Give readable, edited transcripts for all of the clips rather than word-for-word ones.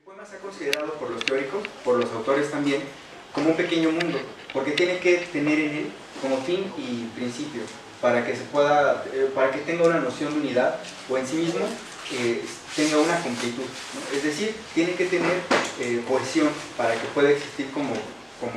poema se ha considerado por los teóricos, por los autores también, como un pequeño mundo, porque tiene que tener en él como fin y principio, para que se pueda, para que tenga una noción de unidad, o en sí mismo tenga una completud, ¿no? Es decir, tiene que tener cohesión para que pueda existir como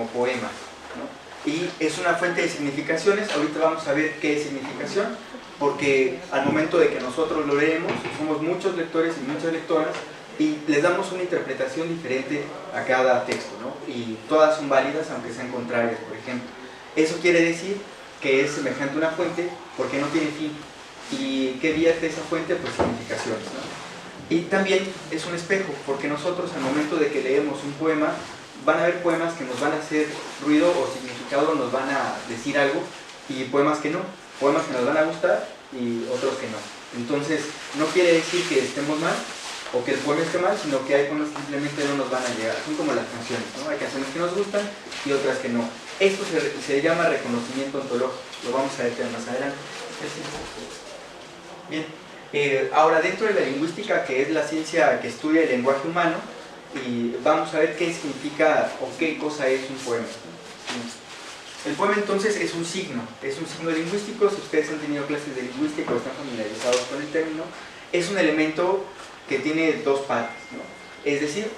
poema, ¿no? Y es una fuente de significaciones. Ahorita vamos a ver qué es significación, porque al momento de que nosotros lo leemos, somos muchos lectores y muchas lectoras, y les damos una interpretación diferente a cada texto, ¿no? Y todas son válidas, aunque sean contrarias, por ejemplo. Eso quiere decir que es semejante a una fuente porque no tiene fin. ¿Y qué vierte esa fuente? Pues significaciones, ¿no? Y también es un espejo, porque nosotros al momento de que leemos un poema, van a haber poemas que nos van a hacer ruido o significado, nos van a decir algo, y poemas que no, poemas que nos van a gustar y otros que no. Entonces, no quiere decir que estemos mal o que el poema esté mal, sino que hay poemas que simplemente no nos van a llegar. Son como las canciones, ¿no? Hay canciones que nos gustan y otras que no. Esto se llama reconocimiento ontológico, lo vamos a ver más adelante. Bien, ahora dentro de la lingüística, que es la ciencia que estudia el lenguaje humano, y vamos a ver qué significa o qué cosa es un poema. El poema entonces es un signo lingüístico. Si ustedes han tenido clases de lingüística o están familiarizados con el término, es un elemento que tiene dos partes, ¿no? Es decir,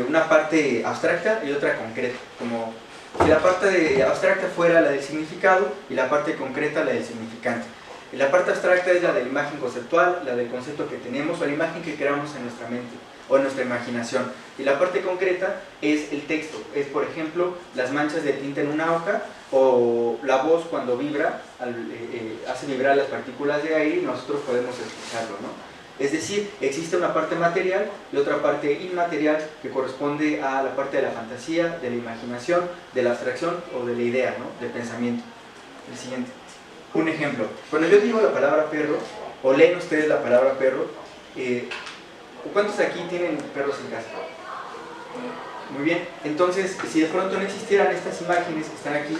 una parte abstracta y otra concreta, como si la parte abstracta fuera la del significado y la parte concreta la del significante. Y la parte abstracta es la de la imagen conceptual, la del concepto que tenemos o la imagen que creamos en nuestra mente o en nuestra imaginación. Y la parte concreta es el texto, es por ejemplo las manchas de tinta en una hoja o la voz cuando vibra, hace vibrar las partículas de aire y nosotros podemos escucharlo, ¿no? Es decir, existe una parte material y otra parte inmaterial que corresponde a la parte de la fantasía, de la imaginación, de la abstracción o de la idea, ¿no? Del pensamiento. El siguiente. Un ejemplo. Cuando yo digo la palabra perro, o leen ustedes la palabra perro, ¿cuántos de aquí tienen perros en casa? Muy bien. Entonces, si de pronto no existieran estas imágenes que están aquí,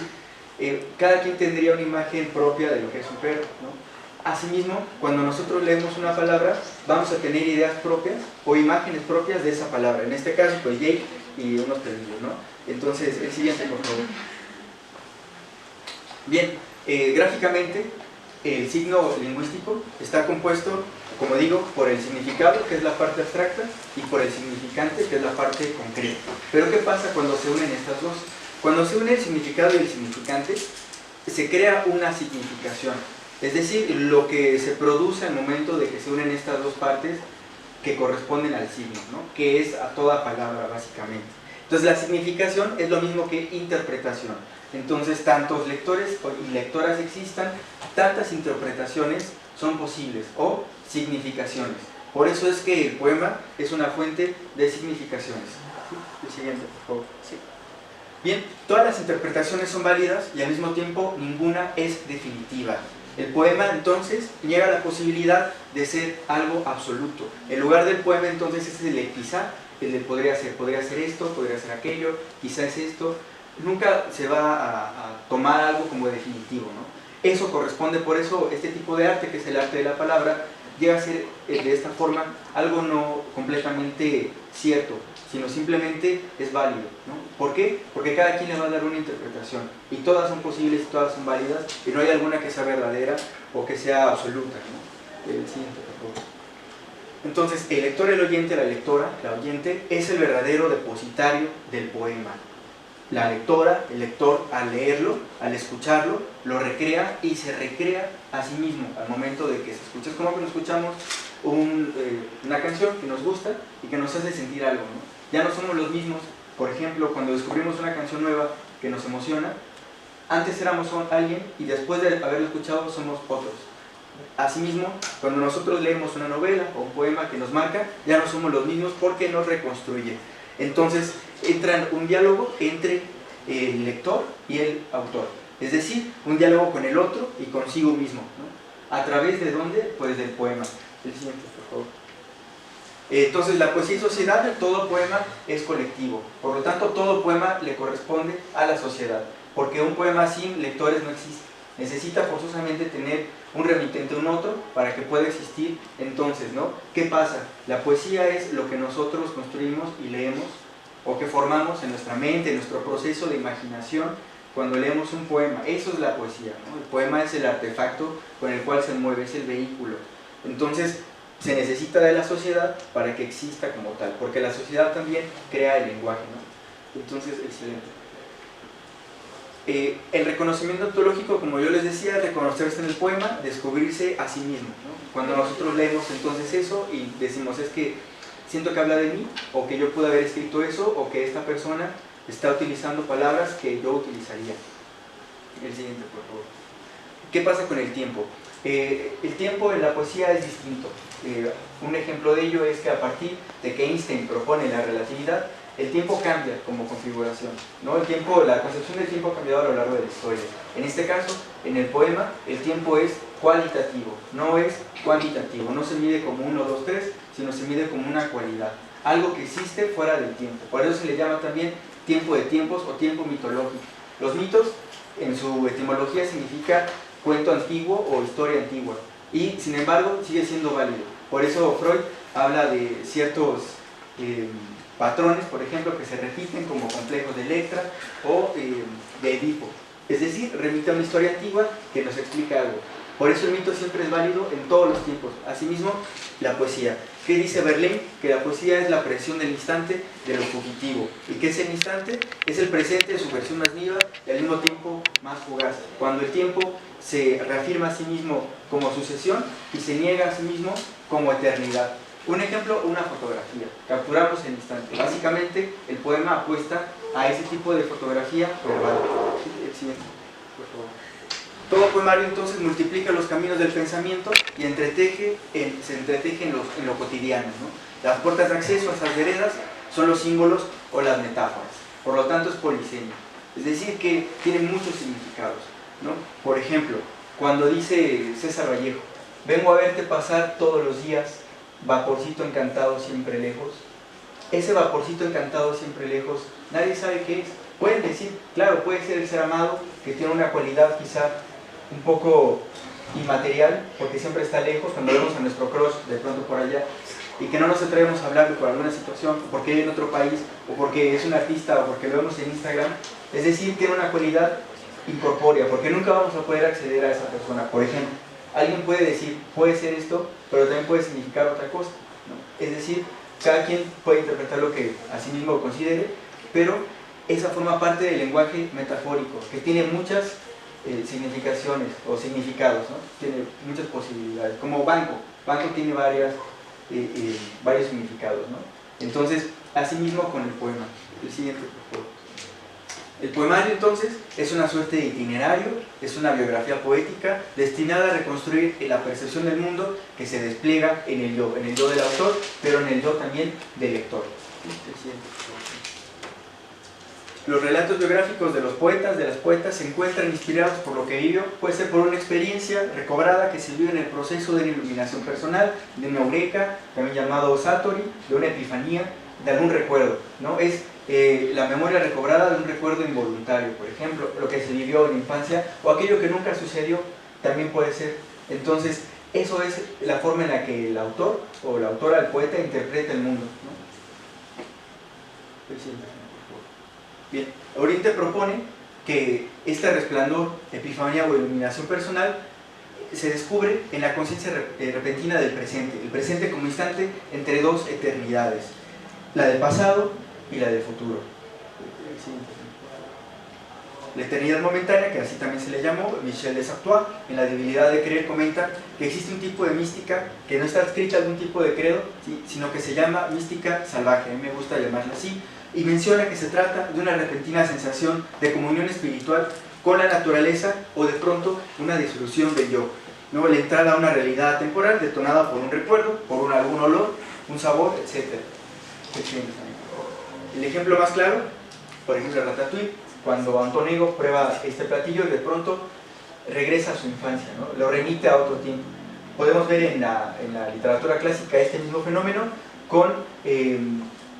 cada quien tendría una imagen propia de lo que es un perro, ¿no? Asimismo, cuando nosotros leemos una palabra, vamos a tener ideas propias o imágenes propias de esa palabra. En este caso, pues Jake y unos perrillos, ¿no? Entonces, el siguiente, por favor. Bien, gráficamente, el signo lingüístico está compuesto, como digo, por el significado, que es la parte abstracta, y por el significante, que es la parte concreta. Pero ¿qué pasa cuando se unen estas dos? Cuando se une el significado y el significante, se crea una significación. Es decir, lo que se produce al momento de que se unen estas dos partes que corresponden al signo, ¿no? Que es a toda palabra, básicamente. Entonces, la significación es lo mismo que interpretación. Entonces, tantos lectores y lectoras existan, tantas interpretaciones son posibles, o significaciones. Por eso es que el poema es una fuente de significaciones. El siguiente, por favor. Sí. Bien, todas las interpretaciones son válidas y al mismo tiempo ninguna es definitiva. El poema entonces niega la posibilidad de ser algo absoluto. El lugar del poema entonces es el de quizá, el de podría ser esto, podría ser aquello, quizá es esto. Nunca se va a tomar algo como definitivo, ¿no? Eso corresponde, por eso este tipo de arte, que es el arte de la palabra, llega a ser de esta forma algo no completamente cierto, sino simplemente es válido, ¿no? ¿Por qué? Porque cada quien le va a dar una interpretación y todas son posibles y todas son válidas y no hay alguna que sea verdadera o que sea absoluta, ¿no? El siguiente, por favor. Entonces, el lector, el oyente, la lectora, la oyente, es el verdadero depositario del poema. La lectora, el lector, al leerlo, al escucharlo, lo recrea y se recrea a sí mismo al momento de que se escucha. Es como que escuchamos una canción que nos gusta y que nos hace sentir algo, ¿no? Ya no somos los mismos. Por ejemplo, cuando descubrimos una canción nueva que nos emociona, antes éramos alguien y después de haberlo escuchado somos otros. Asimismo, cuando nosotros leemos una novela o un poema que nos marca, ya no somos los mismos porque nos reconstruye. Entonces entra en un diálogo entre el lector y el autor, es decir, un diálogo con el otro y consigo mismo, ¿no? ¿A través de dónde? Pues del poema. El siguiente, por favor. Entonces, la poesía y sociedad, todo poema es colectivo, por lo tanto todo poema le corresponde a la sociedad, porque un poema sin lectores no existe, necesita forzosamente tener un remitente, un otro, para que pueda existir. Entonces, ¿no? ¿Qué pasa? La poesía es lo que nosotros construimos y leemos, o que formamos en nuestra mente, en nuestro proceso de imaginación, cuando leemos un poema. Eso es la poesía, ¿no? El poema es el artefacto con el cual se mueve, es el vehículo. Entonces, se necesita de la sociedad para que exista como tal, porque la sociedad también crea el lenguaje, ¿no? Entonces, excelente. El reconocimiento ontológico, como yo les decía, es reconocerse en el poema, descubrirse a sí mismo, ¿no? Cuando nosotros leemos entonces eso y decimos, es que siento que habla de mí, o que yo pude haber escrito eso, o que esta persona está utilizando palabras que yo utilizaría. El siguiente, por favor. ¿Qué pasa con el tiempo? El tiempo en la poesía es distinto. Un ejemplo de ello es que a partir de que Einstein propone la relatividad, el tiempo cambia como configuración, ¿no? El tiempo, la concepción del tiempo ha cambiado a lo largo de la historia. En este caso, en el poema, el tiempo es cualitativo, no es cuantitativo, no se mide como 1, 2, 3, sino se mide como una cualidad, algo que existe fuera del tiempo. Por eso se le llama también tiempo de tiempos o tiempo mitológico. Los mitos, en su etimología, significa cuento antiguo o historia antigua, y sin embargo sigue siendo válido. Por eso Freud habla de ciertos patrones, por ejemplo, que se repiten como complejos de Electra o de Edipo. Es decir, remite a una historia antigua que nos explica algo. Por eso el mito siempre es válido en todos los tiempos. Asimismo, la poesía. ¿Qué dice Verlaine? Que la poesía es la presión del instante de lo fugitivo. ¿Y qué es el instante? Es el presente de su versión más viva y al mismo tiempo más fugaz. Cuando el tiempo se reafirma a sí mismo como sucesión y se niega a sí mismo como eternidad. Un ejemplo, una fotografía. Capturamos el instante. Básicamente, el poema apuesta a ese tipo de fotografía verbal. El siguiente, por favor. Todo poemario entonces multiplica los caminos del pensamiento y se entreteje en lo cotidiano, ¿no? Las puertas de acceso a esas veredas son los símbolos o las metáforas. Por lo tanto, es polisemia. Es decir, que tiene muchos significados, ¿no? Por ejemplo, cuando dice César Vallejo, vengo a verte pasar todos los días, vaporcito encantado siempre lejos. Ese vaporcito encantado siempre lejos, nadie sabe qué es. Pueden decir, claro, puede ser el ser amado, que tiene una cualidad quizá un poco inmaterial, porque siempre está lejos, cuando vemos a nuestro crush de pronto por allá, y que no nos atrevemos a hablarle por alguna situación, o porque vive en otro país, o porque es un artista, o porque lo vemos en Instagram. Es decir, tiene una cualidad incorpórea, porque nunca vamos a poder acceder a esa persona. Por ejemplo, alguien puede decir, puede ser esto, pero también puede significar otra cosa, ¿no? Es decir, cada quien puede interpretar lo que a sí mismo considere, pero esa forma parte del lenguaje metafórico, que tiene muchas significaciones o significados, ¿no? Tiene muchas posibilidades, como banco. Banco tiene varios significados, ¿no? Entonces, asimismo con el poema. El siguiente, por favor. El poemario entonces es una suerte de itinerario, es una biografía poética destinada a reconstruir la percepción del mundo que se despliega en el yo del autor, pero en el yo también del lector. Los relatos biográficos de los poetas, de las poetas, se encuentran inspirados por lo que vivió, puede ser por una experiencia recobrada que se vive en el proceso de una iluminación personal, de una eureka, también llamado satori, de una epifanía, de algún recuerdo, ¿no? Es la memoria recobrada de un recuerdo involuntario, por ejemplo, lo que se vivió en la infancia o aquello que nunca sucedió, también puede ser. Entonces, eso es la forma en la que el autor o la autora, el poeta, interpreta el mundo, ¿no? Bien, Oriente propone que este resplandor, epifanía o iluminación personal se descubre en la conciencia repentina del presente, el presente como instante entre dos eternidades, la del pasado y la del futuro. La eternidad momentánea, que así también se le llamó, Michel de Satois, en La debilidad de creer, comenta que existe un tipo de mística que no está adscrita a algún tipo de credo, ¿sí?, sino que se llama mística salvaje, a mí me gusta llamarla así, y menciona que se trata de una repentina sensación de comunión espiritual con la naturaleza o de pronto una disolución del yo, ¿no? La entrada a una realidad temporal detonada por un recuerdo, por algún olor, un sabor, etc. El ejemplo más claro, por ejemplo, Ratatouille, cuando Antonego prueba este platillo y de pronto regresa a su infancia, ¿no? Lo remite a otro tiempo. Podemos ver en la literatura clásica este mismo fenómeno con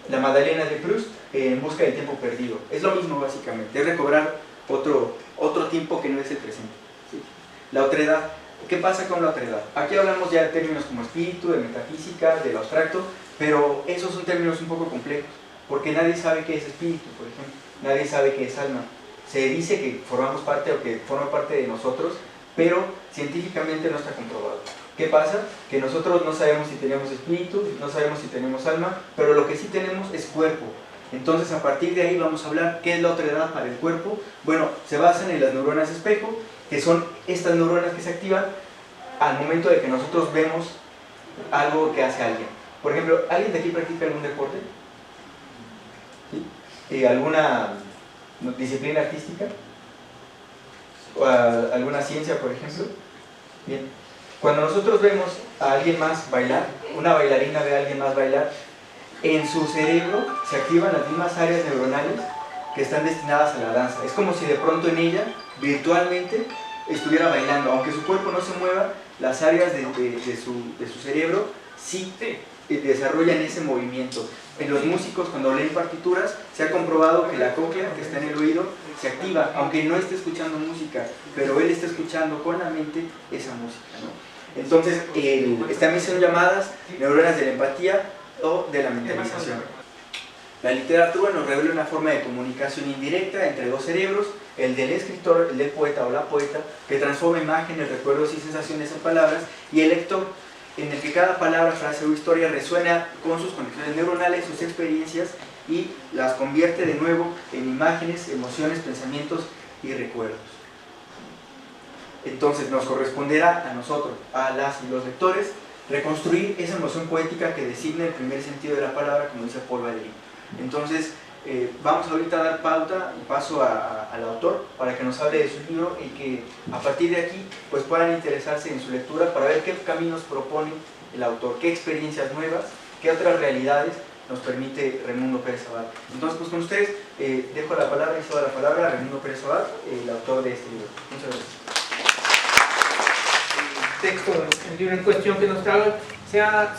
la Magdalena de Proust, En busca del tiempo perdido. Es lo mismo básicamente, es recobrar otro tiempo que no es el presente. ¿Sí? La otredad. ¿Qué pasa con la otredad? Aquí hablamos ya de términos como espíritu, de metafísica, de lo abstracto, pero esos son términos un poco complejos, porque nadie sabe qué es espíritu, por ejemplo, nadie sabe qué es alma. Se dice que formamos parte o que forma parte de nosotros, pero científicamente no está comprobado. ¿Qué pasa? Que nosotros no sabemos si tenemos espíritu, no sabemos si tenemos alma, pero lo que sí tenemos es cuerpo. Entonces, a partir de ahí vamos a hablar qué es la otredad para el cuerpo. Bueno, se basan en las neuronas espejo, que son estas neuronas que se activan al momento de que nosotros vemos algo que hace alguien. Por ejemplo, ¿alguien de aquí practica algún deporte? ¿Sí? ¿Alguna disciplina artística? ¿O alguna ciencia, por ejemplo? Bien. Cuando nosotros vemos a alguien más bailar, una bailarina ve a alguien más bailar, en su cerebro se activan las mismas áreas neuronales que están destinadas a la danza. Es como si de pronto en ella, virtualmente, estuviera bailando. Aunque su cuerpo no se mueva, las áreas de su cerebro sí desarrollan ese movimiento. En los músicos, cuando leen partituras, se ha comprobado que la cóclea que está en el oído se activa, aunque no esté escuchando música, pero él está escuchando con la mente esa música, ¿no? Entonces, también son llamadas neuronas de la empatía o de la mentalización. La literatura nos revela una forma de comunicación indirecta entre dos cerebros, el del escritor, el del poeta o la poeta, que transforma imágenes, recuerdos y sensaciones en palabras, y el lector, en el que cada palabra, frase o historia resuena con sus conexiones neuronales, sus experiencias, y las convierte de nuevo en imágenes, emociones, pensamientos y recuerdos. Entonces nos corresponderá a nosotros, a las y los lectores, reconstruir esa emoción poética que designa el primer sentido de la palabra, como dice Paul Valéry. Entonces, vamos ahorita a dar pauta y paso al autor para que nos hable de su libro y que a partir de aquí pues puedan interesarse en su lectura para ver qué caminos propone el autor, qué experiencias nuevas, qué otras realidades nos permite Raimundo Pérez Abad. Entonces, pues con ustedes dejo la palabra y cedo la palabra a Raimundo Pérez Abad, el autor de este libro. Muchas gracias. Texto, el libro en cuestión que nos trae,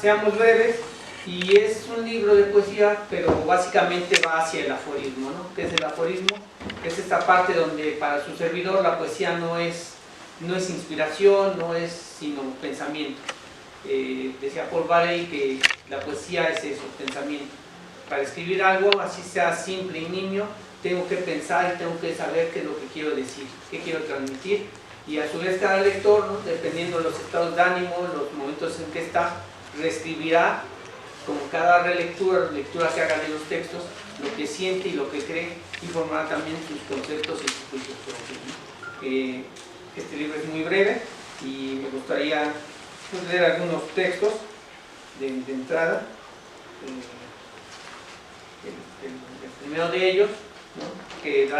seamos breves, y es un libro de poesía, pero básicamente va hacia el aforismo, ¿no? ¿Qué es el aforismo? Es esta parte donde para su servidor la poesía no es inspiración, no es sino pensamiento. Decía Paul Valéry que la poesía es eso, pensamiento. Para escribir algo, así sea simple y nimio, tengo que pensar y tengo que saber qué es lo que quiero decir, qué quiero transmitir. Y a su vez cada lector, ¿no?, dependiendo de los estados de ánimo, los momentos en que está, reescribirá con cada lectura que haga de los textos, lo que siente y lo que cree, y formará también sus conceptos y sus juicios propios. Este libro es muy breve y me gustaría leer algunos textos de entrada. El primero de ellos, ¿no?, que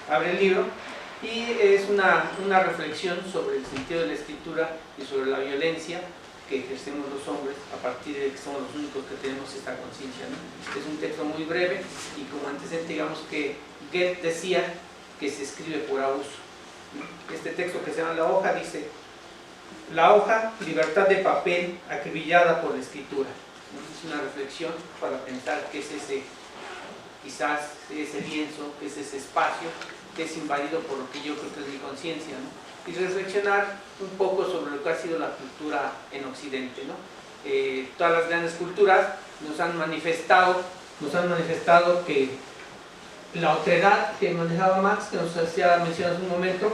abre el libro, y es una reflexión sobre el sentido de la escritura y sobre la violencia que ejercemos los hombres a partir de que somos los únicos que tenemos esta conciencia, ¿no? Es un texto muy breve y como antecedente digamos que Goethe decía que se escribe por abuso, ¿no? Este texto que se llama La hoja dice: la hoja, libertad de papel acribillada por la escritura, ¿no? Es una reflexión para pensar qué es ese, quizás ese lienzo, qué es ese espacio que es invadido por lo que yo creo que es mi conciencia, ¿no? Y reflexionar un poco sobre lo que ha sido la cultura en Occidente, ¿no? Todas las grandes culturas nos han manifestado que la otredad que manejaba Marx, que nos hacía mencionar hace un momento,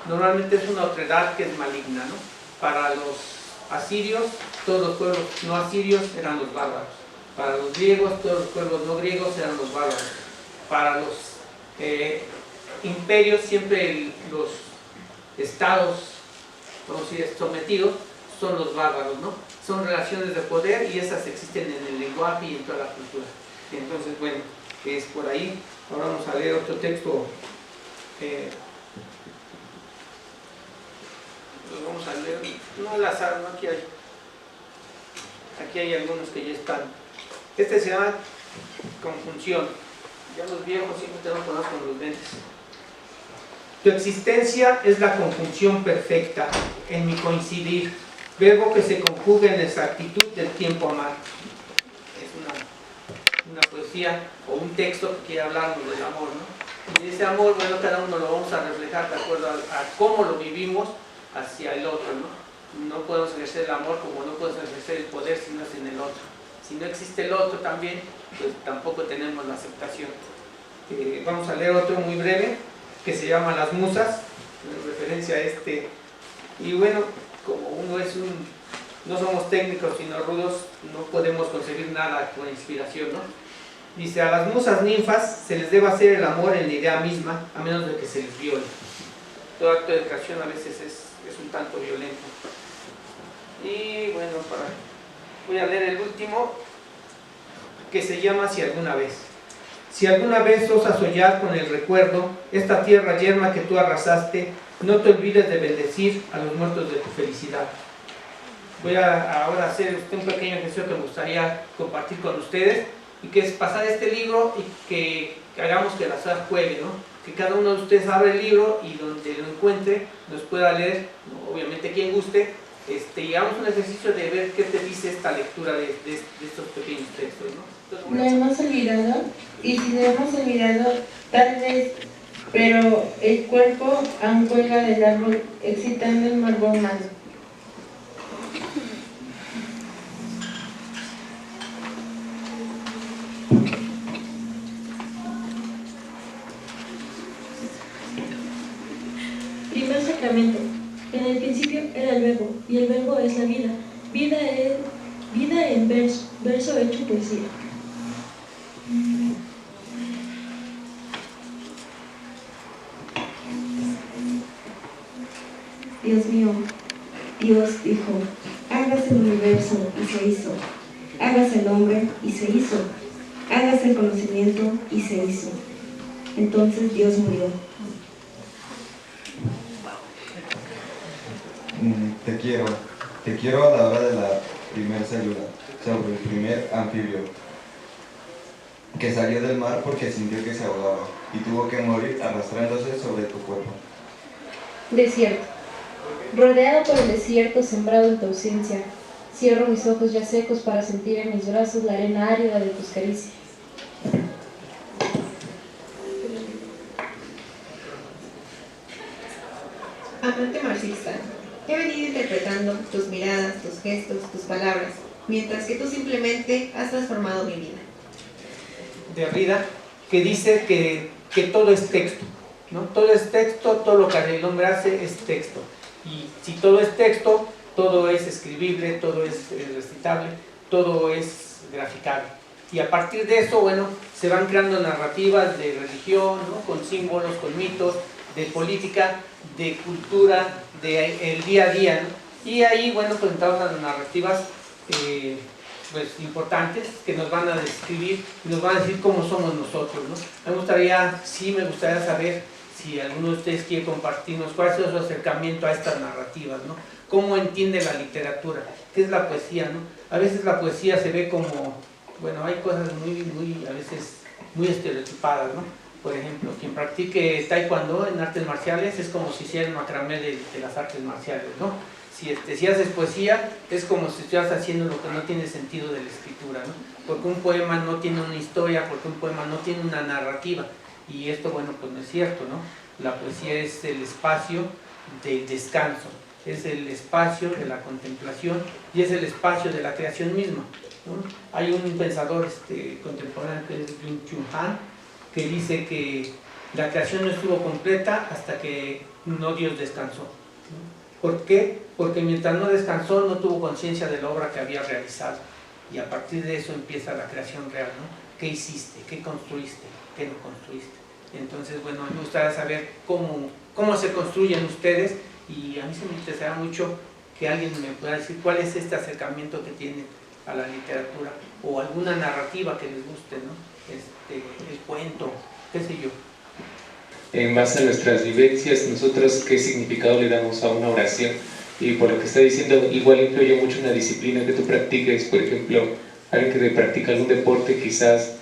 normalmente es una otredad que es maligna, ¿no? Para los asirios, todos los pueblos no asirios eran los bárbaros. Para los griegos, todos los pueblos no griegos eran los bárbaros. Para los imperios, siempre los estados, vamos a decir, sometidos son los bárbaros, ¿no? Son relaciones de poder y esas existen en el lenguaje y en toda la cultura. Entonces, bueno, es por ahí. Ahora vamos a leer otro texto. Los vamos a leer, no al azar, ¿no? Aquí hay algunos que ya están. Este se llama Conjunción. Ya los viejos siempre tenemos problemas con los lentes. Tu existencia es la conjunción perfecta en mi coincidir, verbo que se conjuga en la exactitud del tiempo amar. Es una poesía o un texto que quiere hablarnos del amor, ¿no? Y ese amor, bueno, cada uno lo vamos a reflejar de acuerdo a cómo lo vivimos, hacia el otro, ¿no? No podemos ejercer el amor como no podemos ejercer el poder si no es en el otro. Si no existe el otro también, pues tampoco tenemos la aceptación. Vamos a leer otro muy breve, que se llama Las Musas, en referencia a este. Y bueno, como uno es no somos técnicos sino rudos, no podemos conseguir nada con inspiración, ¿no? Dice: a las musas ninfas se les debe hacer el amor en la idea misma, a menos de que se les viole. Todo acto de creación a veces es un tanto violento. Y bueno, voy a leer el último, que se llama Si alguna vez. Si alguna vez osas hollar con el recuerdo esta tierra yerma que tú arrasaste, no te olvides de bendecir a los muertos de tu felicidad. Voy a ahora hacer un pequeño ejercicio que me gustaría compartir con ustedes, y que es pasar este libro y que hagamos que la SAR juegue, ¿no? Que cada uno de ustedes abra el libro y donde lo encuentre nos pueda leer, ¿no? Obviamente quien guste, y hagamos un ejercicio de ver qué te dice esta lectura de estos pequeños textos, ¿no? Lo hemos olvidado, y si lo hemos olvidado, tal vez, pero el cuerpo aún cuelga del árbol, excitando el morbo humano. Primer sacramento. En el principio era el verbo, y el verbo es la vida. Vida en verso hecho poesía. Dios mío, Dios dijo, hágase el universo y se hizo, hágase el hombre y se hizo, hágase el conocimiento y se hizo. Entonces Dios murió. Te quiero a la hora de la primer salida, sobre el primer anfibio, que salió del mar porque sintió que se ahogaba, y tuvo que morir arrastrándose sobre tu cuerpo. Desierto. Rodeado por el desierto, sembrado en tu ausencia, cierro mis ojos ya secos para sentir en mis brazos la arena árida de tus caricias. Amante marxista, he venido interpretando tus miradas, tus gestos, tus palabras, mientras que tú simplemente has transformado mi vida. Derrida, que dice que todo es texto, ¿no? Todo es texto, todo lo que el hombre hace es texto. Y si todo es texto, todo es escribible, todo es recitable, todo es graficable. Y a partir de eso, bueno, se van creando narrativas de religión, ¿no? Con símbolos, con mitos, de política, de cultura, del día a día, ¿no? Y ahí, bueno, pues entramos las narrativas pues importantes que nos van a describir y nos van a decir cómo somos nosotros, ¿no? Me gustaría saber si alguno de ustedes quiere compartirnos cuál es su acercamiento a estas narrativas, ¿no? ¿Cómo entiende la literatura? ¿Qué es la poesía, no? A veces la poesía se ve como, bueno, hay cosas a veces muy estereotipadas, ¿no? Por ejemplo, quien practique taekwondo en artes marciales es como si hiciera el macramé de las artes marciales, ¿no? Si haces poesía, es como si estuvieras haciendo lo que no tiene sentido de la escritura, ¿no? Porque un poema no tiene una historia, porque un poema no tiene una narrativa. Y esto, bueno, pues no es cierto, ¿no? La poesía es el espacio del descanso, es el espacio de la contemplación y es el espacio de la creación misma, ¿no? Hay un pensador contemporáneo que es Byung-Chul Han, que dice que la creación no estuvo completa hasta que no Dios descansó, ¿no? ¿Por qué? Porque mientras no descansó no tuvo conciencia de la obra que había realizado, y a partir de eso empieza la creación real, ¿no? ¿Qué hiciste? ¿Qué construiste? ¿Qué no construiste? Entonces, bueno, me gustaría saber cómo se construyen ustedes, y a mí se me interesará mucho que alguien me pueda decir cuál es este acercamiento que tienen a la literatura, o alguna narrativa que les guste, ¿no? El cuento, qué sé yo. En base a nuestras vivencias, nosotros qué significado le damos a una oración, y por lo que está diciendo, igual influye mucho una disciplina que tú practiques. Por ejemplo, alguien que practica algún deporte, quizás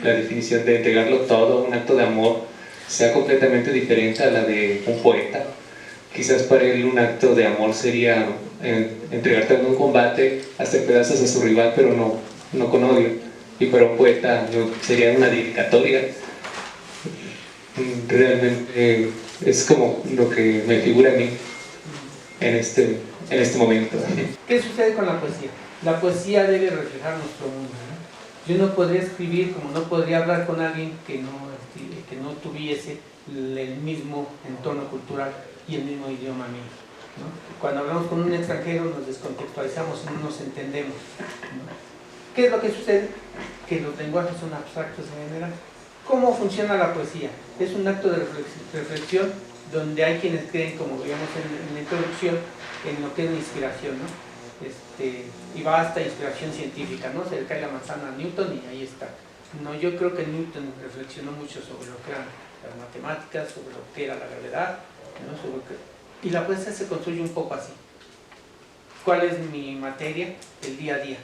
la definición de entregarlo todo, un acto de amor, sea completamente diferente a la de un poeta. Quizás para él un acto de amor sería entregarte en un combate hasta pedazos a su rival, pero no con odio. Y para un poeta sería una dedicatoria. Realmente es como lo que me figura a mí. en este momento. ¿Qué sucede con la poesía? La poesía debe reflejar nuestro mundo, ¿no? Yo no podría escribir como no podría hablar con alguien que no tuviese el mismo entorno cultural y el mismo idioma mío, ¿no? Cuando hablamos con un extranjero nos descontextualizamos y no nos entendemos, ¿no? ¿Qué es lo que sucede? Que los lenguajes son abstractos en general. ¿Cómo funciona la poesía? Es un acto de reflexión donde hay quienes creen, como veíamos en la introducción, en lo que es la inspiración, ¿no? Y va hasta inspiración científica, ¿no? Se le cae la manzana a Newton y ahí está. No, yo creo que Newton reflexionó mucho sobre lo que eran las matemáticas, sobre lo que era la gravedad, ¿no? Y la poesía se construye un poco así. ¿Cuál es mi materia? El día a día,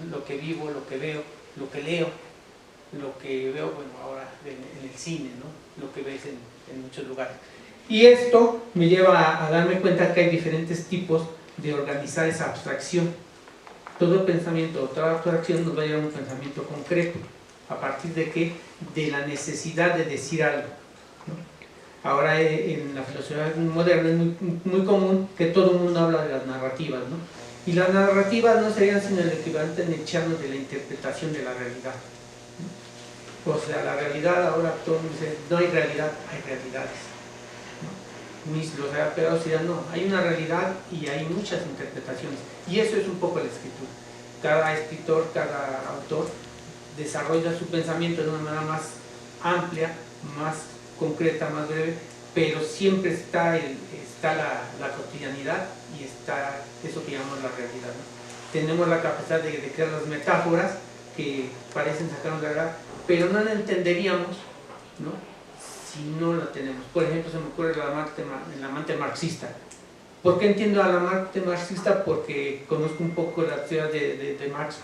¿no? Lo que vivo, lo que veo, lo que leo, lo que veo, bueno, ahora en el cine, ¿no? Lo que ves en muchos lugares. Y esto me lleva a darme cuenta que hay diferentes tipos de organizar esa abstracción. Todo pensamiento o toda abstracción nos va a llevar a un pensamiento concreto. ¿A partir de qué? De la necesidad de decir algo, ¿no? Ahora en la filosofía moderna es muy común que todo el mundo habla de las narrativas, ¿no? Y las narrativas no serían sino el equivalente nietzscheano de la interpretación de la realidad, ¿no? O sea, la realidad, ahora todo el mundo dice, no hay realidad, hay realidades, ¿no? Los europeos dirán, no, hay una realidad y hay muchas interpretaciones. Y eso es un poco la escritura. Cada escritor, cada autor desarrolla su pensamiento de una manera más amplia, más concreta, más breve, pero siempre está la cotidianidad y está eso que llamamos la realidad, ¿no? Tenemos la capacidad de crear las metáforas que parecen sacarnos de la verdad, pero no la entenderíamos, ¿no? Si no la tenemos. Por ejemplo, se me ocurre el amante marxista. ¿Por qué entiendo al amante marxista? Porque conozco un poco la teoría de Marx,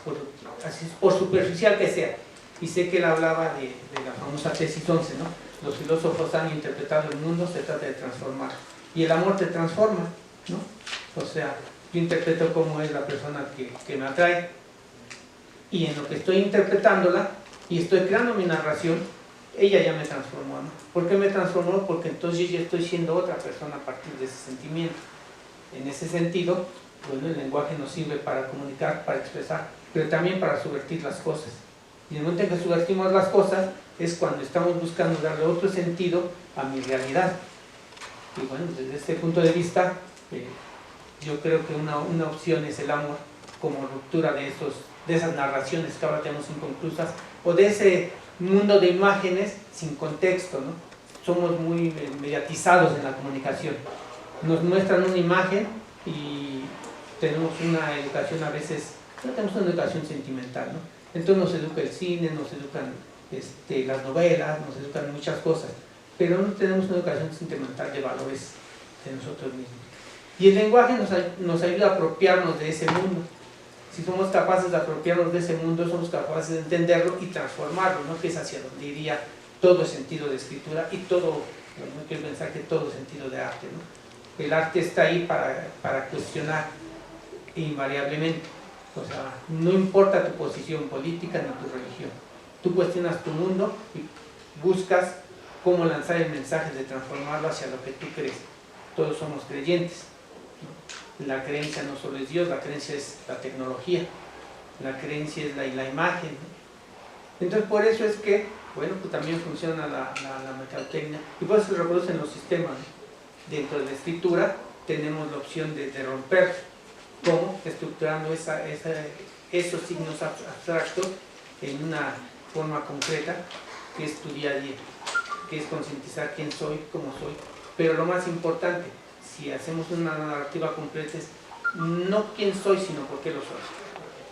por superficial que sea, y sé que él hablaba de la famosa tesis 11, ¿no? Los filósofos han interpretado el mundo, se trata de transformar, y el amor te transforma, ¿no? O sea, yo interpreto cómo es la persona que me atrae, y en lo que estoy interpretándola y estoy creando mi narración, ella ya me transformó, ¿no? ¿Por qué me transformó? Porque entonces yo ya estoy siendo otra persona a partir de ese sentimiento. En ese sentido, bueno, el lenguaje nos sirve para comunicar, para expresar, pero también para subvertir las cosas. Y en el momento en que subvertimos las cosas es cuando estamos buscando darle otro sentido a mi realidad. Y bueno, desde este punto de vista, yo creo que una opción es el amor como ruptura de esas narraciones que ahora tenemos inconclusas, o de ese mundo de imágenes sin contexto, ¿no? Somos muy mediatizados en la comunicación. Nos muestran una imagen y tenemos una educación a veces, no tenemos una educación sentimental, ¿no? Entonces nos educa el cine, nos educan las novelas, nos educan muchas cosas, pero no tenemos una educación sentimental de valores de nosotros mismos. Y el lenguaje nos ayuda a apropiarnos de ese mundo. Si somos capaces de apropiarnos de ese mundo, somos capaces de entenderlo y transformarlo, ¿no? Que es hacia donde iría todo sentido de escritura y todo, no quiero pensar que todo sentido de arte, ¿no? El arte está ahí para cuestionar invariablemente. O sea, no importa tu posición política ni tu religión. Tú cuestionas tu mundo y buscas cómo lanzar el mensaje de transformarlo hacia lo que tú crees. Todos somos creyentes, ¿no? La creencia no solo es Dios, la creencia es la tecnología, la creencia es la imagen, ¿no? Entonces por eso es que, bueno, pues también funciona la mercadotecnia y por eso se reproducen los sistemas, ¿no? Dentro de la escritura tenemos la opción de romper, ¿cómo? Estructurando esos signos abstractos en una forma concreta que es tu día a día, que es concientizar quién soy, cómo soy, pero lo más importante, si hacemos una narrativa completa es no quién soy, sino por qué lo soy,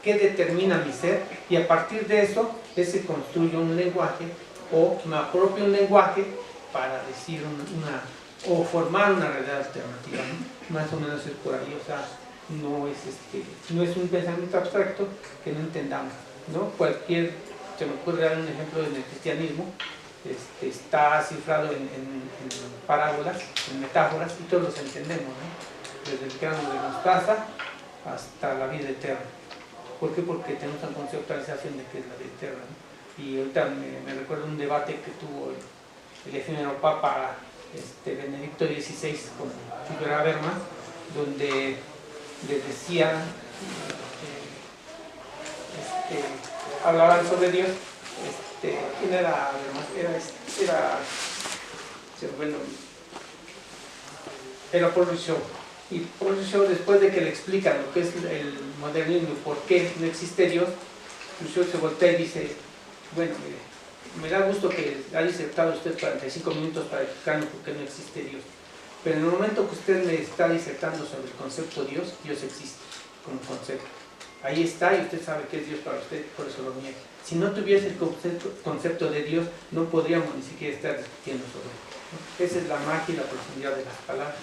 qué determina mi ser, y a partir de eso se construye un lenguaje o me apropio un lenguaje para decir o formar una realidad alternativa, ¿no? Más o menos es por ahí. O sea, no es un pensamiento abstracto que no entendamos, ¿no? Se me ocurre dar un ejemplo en el cristianismo, está cifrado en parábolas, en metáforas, y todos los entendemos, ¿no? Desde el grano de mostaza hasta la vida eterna. ¿Por qué? Porque tenemos una conceptualización de qué es la vida eterna, ¿no? Y ahorita me recuerdo un debate que tuvo el efímero Papa Benedicto XVI con Figueroa Berman, donde les decía, hablaban sobre Dios. ¿Quién era? Era Paul Rousseau. Y Paul Rousseau, después de que le explican lo que es el modernismo y por qué no existe Dios, Rousseau se voltea y dice, bueno, mire, me da gusto que haya aceptado usted 45 minutos para explicarnos por qué no existe Dios. Pero en el momento que usted me está disertando sobre el concepto Dios, Dios existe como concepto. Ahí está y usted sabe que es Dios para usted, por eso lo niega. Si no tuviese el concepto de Dios, no podríamos ni siquiera estar discutiendo sobre él. Esa es la magia y la profundidad de las palabras.